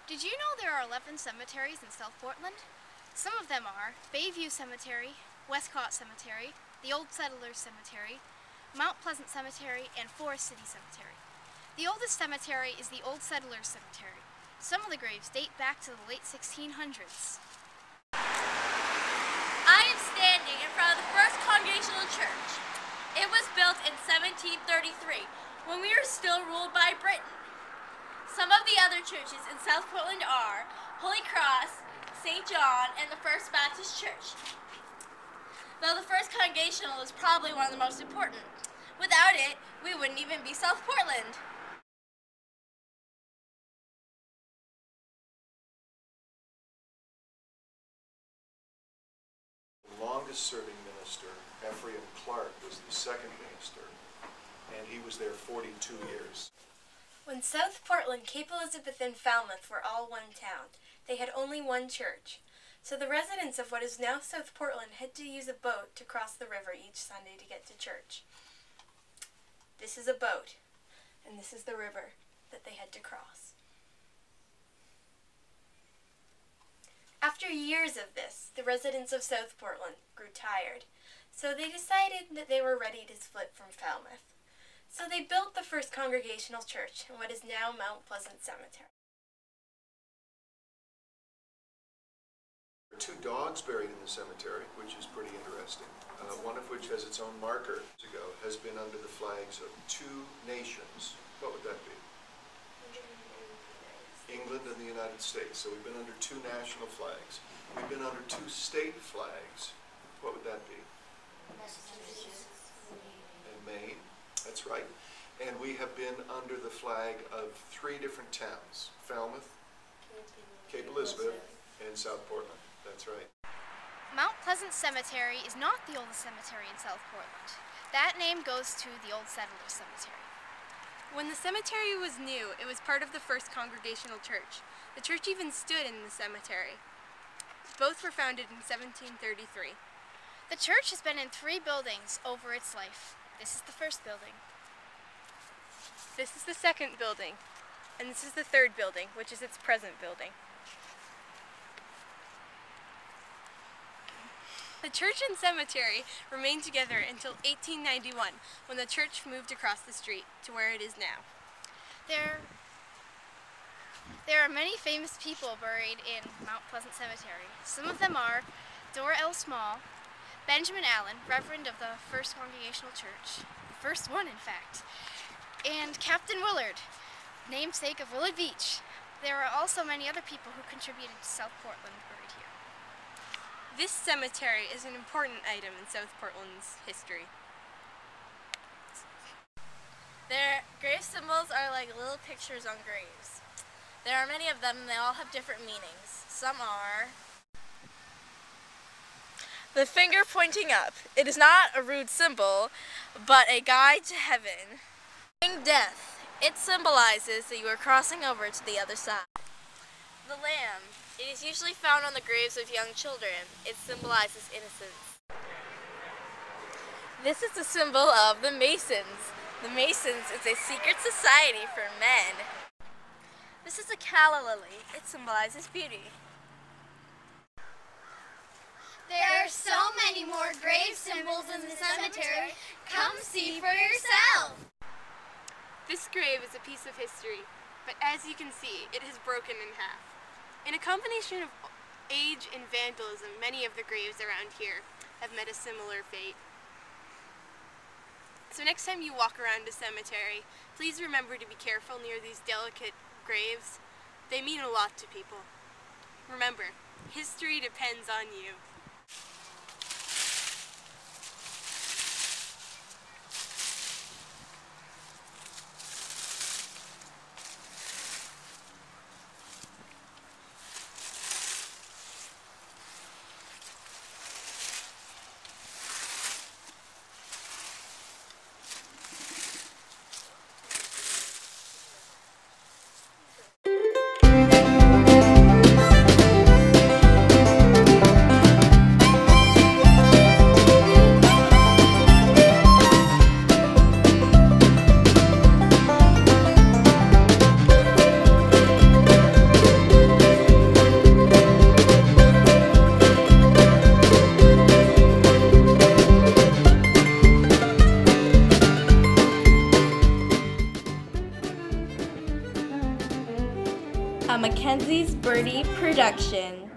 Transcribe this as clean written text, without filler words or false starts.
Did you know there are 11 cemeteries in South Portland? Some of them are Bayview Cemetery, Westcott Cemetery, the Old Settlers Cemetery, Mount Pleasant Cemetery, and Forest City Cemetery. The oldest cemetery is the Old Settlers Cemetery. Some of the graves date back to the late 1600s. I am standing in front of the first Congregational Church. It was built in 1733, when we were still ruled by Britain. Some of the other churches in South Portland are Holy Cross, St. John, and the First Baptist Church. Though the First Congregational is probably one of the most important. Without it, we wouldn't even be South Portland. The longest serving minister, Ephraim Clark, was the second minister, and he was there 42 years. When South Portland, Cape Elizabeth, and Falmouth were all one town, they had only one church. So the residents of what is now South Portland had to use a boat to cross the river each Sunday to get to church. This is a boat, and this is the river that they had to cross. After years of this, the residents of South Portland grew tired, so they decided that they were ready to split from Falmouth. So they built the first Congregational Church in what is now Mount Pleasant Cemetery. There are 2 dogs buried in the cemetery, which is pretty interesting. One of which has its own marker, has been under the flags of 2 nations. What would that be? England and the United States. So we've been under 2 national flags. We've been under 2 state flags. What would that be? Massachusetts and Maine. That's right. And we have been under the flag of 3 different towns: Falmouth, Cape Elizabeth, and South Portland. That's right. Mount Pleasant Cemetery is not the oldest cemetery in South Portland. That name goes to the Old Settlers Cemetery. When the cemetery was new, it was part of the first Congregational Church. The church even stood in the cemetery. Both were founded in 1733. The church has been in 3 buildings over its life. This is the first building. This is the second building. And this is the third building, which is its present building. The church and cemetery remained together until 1891, when the church moved across the street to where it is now. There are many famous people buried in Mount Pleasant Cemetery. Some of them are Dora L. Small, Benjamin Allen, Reverend of the First Congregational Church, the first one in fact, and Captain Willard, namesake of Willard Beach. There are also many other people who contributed to South Portland buried here. This cemetery is an important item in South Portland's history. Their grave symbols are like little pictures on graves. There are many of them and they all have different meanings. Some are the finger pointing up. It is not a rude symbol, but a guide to heaven. Death. It symbolizes that you are crossing over to the other side. The lamb. It is usually found on the graves of young children. It symbolizes innocence. This is the symbol of the Masons. The Masons is a secret society for men. This is a calla lily. It symbolizes beauty. There are so many more grave symbols in the cemetery. Come see for yourself. This grave is a piece of history, but as you can see, it has broken in half. In a combination of age and vandalism, many of the graves around here have met a similar fate. So next time you walk around a cemetery, please remember to be careful near these delicate graves. They mean a lot to people. Remember, history depends on you. a Mackenzie's Birdie production.